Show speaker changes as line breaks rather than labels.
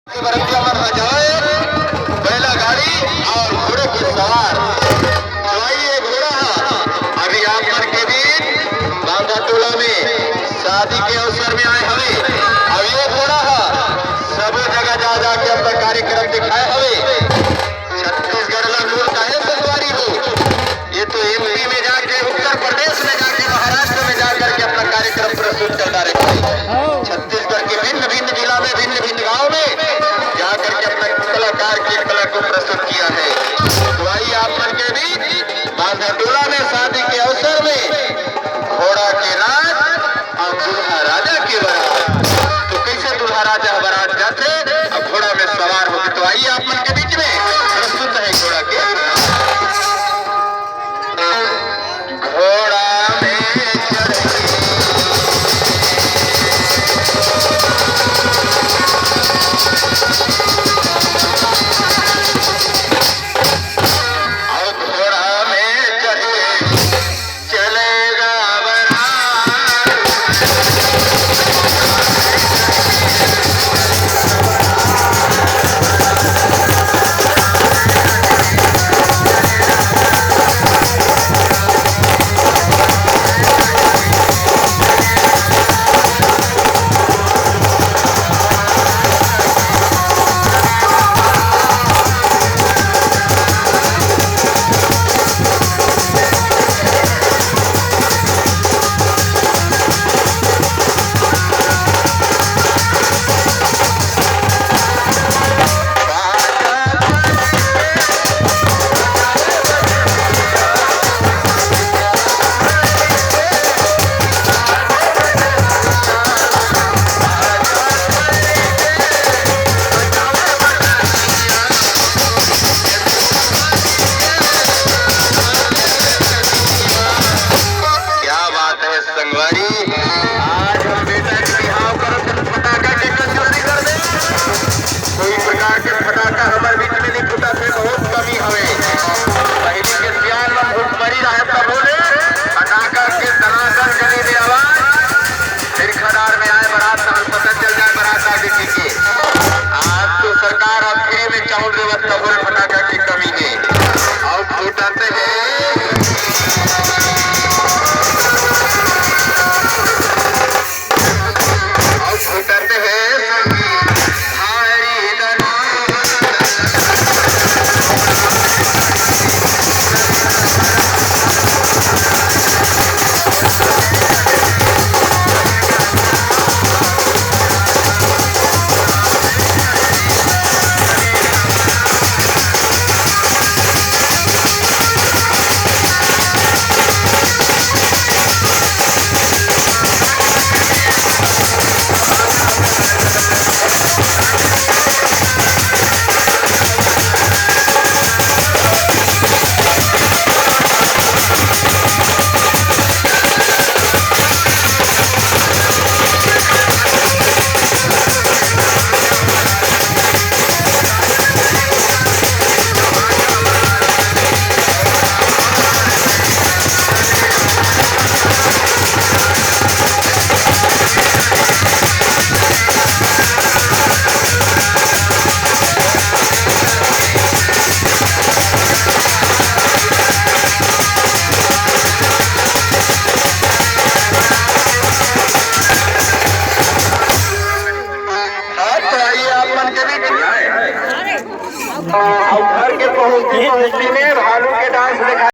बैला गाड़ी और घोड़े के सवार घोड़ा अभी आप मन के बीच बांधा टोला में शादी के अवसर में आए हवे। अब ये घोड़ा सब जगह जा जाके अपना कार्यक्रम दिखाए हवे। छत्तीसगढ़ ला मूल काहे संगवारी हो, ये तो एमपी में जाके, उत्तर प्रदेश में जाके, महाराष्ट्र में जाकर के अपना कार्यक्रम प्रस्तुत करता रहता है। छत्तीसगढ़ के भिन्न भिन्न जिला में, भिन्न भिन्न गाँव में जाकर के अपना कलाकार की कला को प्रस्तुत किया है। तो आइए आप मन के बीच बांधा टोला में शादी के अवसर में घोड़ा के राज और दूल्हा राजा की बारात। तो कैसे दूल्हा राजा बारात जाते और घोड़ा में सवार होते, तो आइए आप मन के बीच में प्रस्तुत है घोड़ा के घोड़ा में घर के पहुंचती में भालू के डांस दिखा